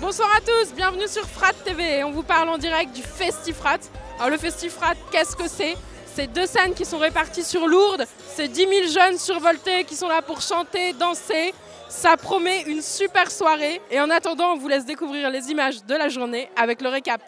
Bonsoir à tous, bienvenue sur Frat TV. On vous parle en direct du Festifrat. Alors le Festifrat, qu'est-ce que c'est? C'est 2 scènes qui sont réparties sur Lourdes. C'est 10 000 jeunes survoltés qui sont là pour chanter, danser. Ça promet une super soirée. Et en attendant, on vous laisse découvrir les images de la journée avec le récap.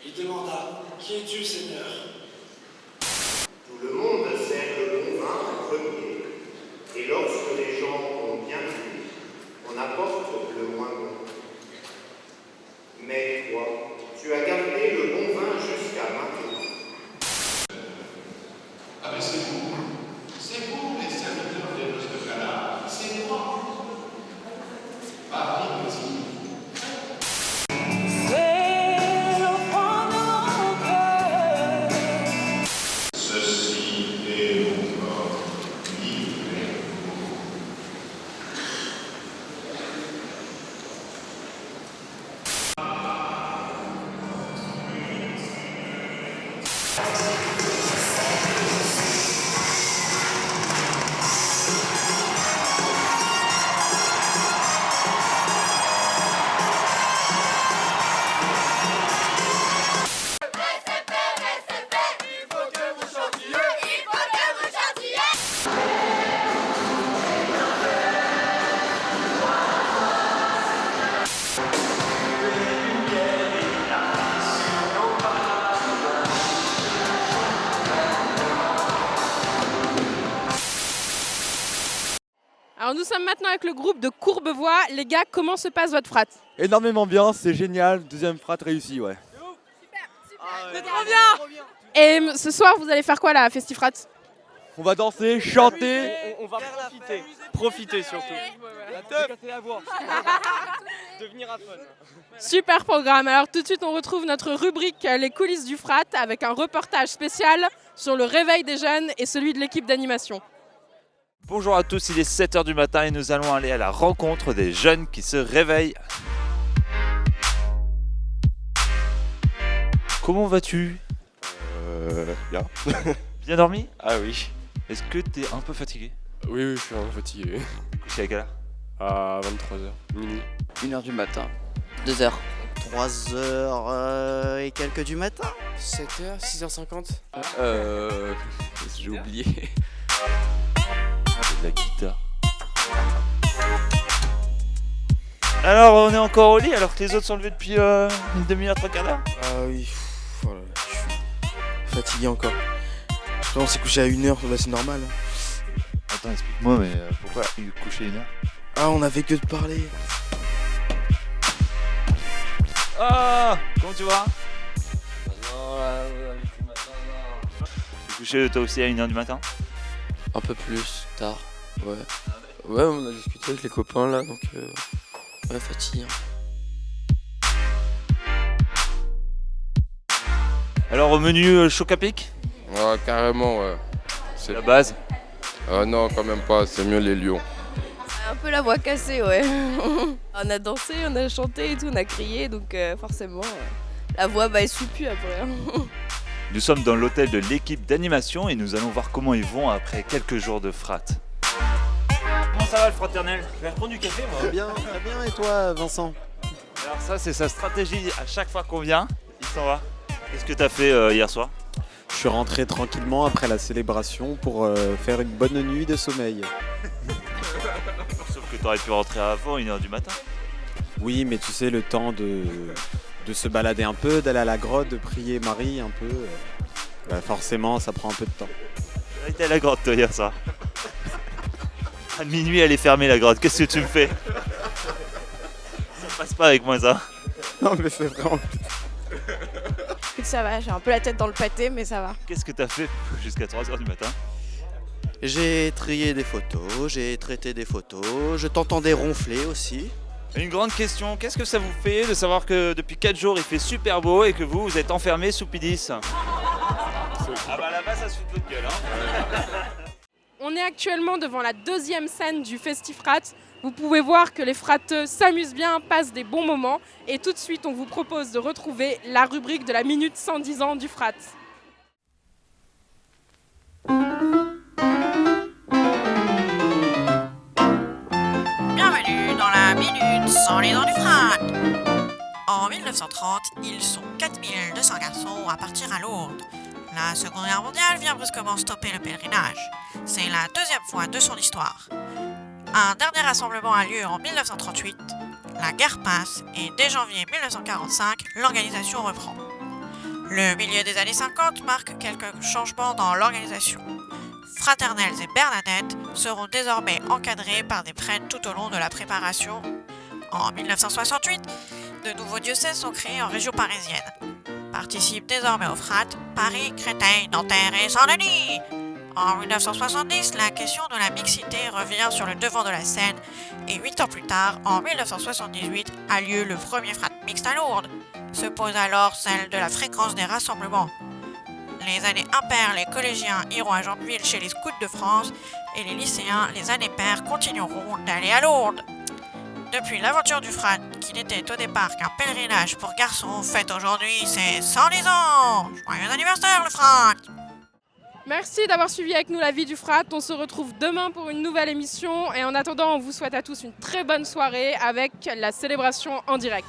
Il demanda, qui es-tu, Seigneur? Tout le monde sert le bon vin en premier, et lorsque les gens ont bien bu, on apporte le moins bon. Mais toi, tu as gardé le bon vin jusqu'à maintenant. Ah mais c'est vous les serviteurs des noces de Cana, c'est moi. Marie me dit. Ceci est mon corps livré. Alors nous sommes maintenant avec le groupe de Courbevoie. Les gars, comment se passe votre frat? Énormément bien, c'est génial. Deuxième frat réussi, ouais. C'est trop bien. Et ce soir, vous allez faire quoi là, à Festifrat? On va danser, chanter. On va profiter surtout. Devenir à fun. Super programme. Alors tout de suite, on retrouve notre rubrique Les coulisses du frat avec un reportage spécial sur le réveil des jeunes et celui de l'équipe d'animation. Bonjour à tous, il est 7h du matin et nous allons aller à la rencontre des jeunes qui se réveillent. Comment vas-tu? Bien. Bien dormi? Ah oui. Est-ce que t'es un peu fatigué? Oui, je suis un peu fatigué. Couché à quelle heure? À 23h, minuit. 1h du matin. 2h. 3h et quelques du matin. 7h, 6h50. J'ai oublié. De la guitare. Alors on est encore au lit alors que les autres sont levés depuis une demi-heure, 3 quarts d'heure? Ah oui, voilà, je suis fatigué encore. On s'est couché à 1h, bah c'est normal. Attends, explique-moi, mais pourquoi coucher 1 heure? Ah, on avait que de parler. Ah, comment tu vas? Tu es couché toi aussi à 1h du matin? Un peu plus tard. Ouais. Ouais, on a discuté avec les copains là, donc ouais, fatigué. Alors au menu choc à pic? Ouais, carrément, ouais. C'est la base. Non, quand même pas, c'est mieux les lions. Un peu la voix cassée, ouais. On a dansé, on a chanté et tout, on a crié, donc forcément, la voix elle suit plus après. Nous sommes dans l'hôtel de l'équipe d'animation et nous allons voir comment ils vont après quelques jours de frat. Comment ça va le fraternel? Je vais reprendre du café moi. Très bien, et toi Vincent? Alors ça c'est sa stratégie à chaque fois qu'on vient, il s'en va. Qu'est-ce que t'as fait hier soir? Je suis rentré tranquillement après la célébration pour faire une bonne nuit de sommeil. Sauf que t'aurais pu rentrer avant 1h du matin. Oui, mais tu sais, le temps de se balader un peu, d'aller à la grotte, de prier Marie un peu, bah forcément ça prend un peu de temps. T'as été à la grotte toi hier soir. À minuit elle est fermée la grotte, qu'est-ce que tu me fais? Ça passe pas avec moi ça. Non mais c'est vraiment... Ça va, j'ai un peu la tête dans le pâté, mais ça va. Qu'est-ce que t'as fait jusqu'à 3h du matin? J'ai trié des photos, j'ai traité des photos, je t'entendais ronfler aussi. Une grande question, qu'est-ce que ça vous fait de savoir que depuis 4 jours il fait super beau et que vous êtes enfermés sous Pidis? Ah bah là-bas ça se fout de votre gueule hein. On est actuellement devant la deuxième scène du Festifrat. Vous pouvez voir que les frateux s'amusent bien, passent des bons moments. Et tout de suite, on vous propose de retrouver la rubrique de la minute 110 ans du Frat. Bienvenue dans la minute 110 ans du Frat. En 1930, ils sont 4200 garçons à partir à Lourdes. La Seconde Guerre mondiale vient brusquement stopper le pèlerinage. C'est la deuxième fois de son histoire. Un dernier rassemblement a lieu en 1938, la guerre passe et dès janvier 1945, l'organisation reprend. Le milieu des années 50 marque quelques changements dans l'organisation. Fraternels et Bernadette seront désormais encadrés par des prêtres tout au long de la préparation. En 1968, de nouveaux diocèses sont créés en région parisienne. Participent désormais au Frat Paris, Créteil, Nanterre et Saint-Denis. En 1970, la question de la mixité revient sur le devant de la scène et 8 ans plus tard, en 1978, a lieu le premier Frat mixte à Lourdes. Se pose alors celle de la fréquence des rassemblements. Les années impaires, les collégiens iront à Janqueville chez les Scouts de France et les lycéens, les années paires, continueront d'aller à Lourdes. Depuis l'aventure du Frat, qui n'était au départ qu'un pèlerinage pour garçons, fête aujourd'hui ses 110 ans. Joyeux anniversaire le Frat! Merci d'avoir suivi avec nous la vie du Frat. On se retrouve demain pour une nouvelle émission. Et en attendant, on vous souhaite à tous une très bonne soirée avec la célébration en direct.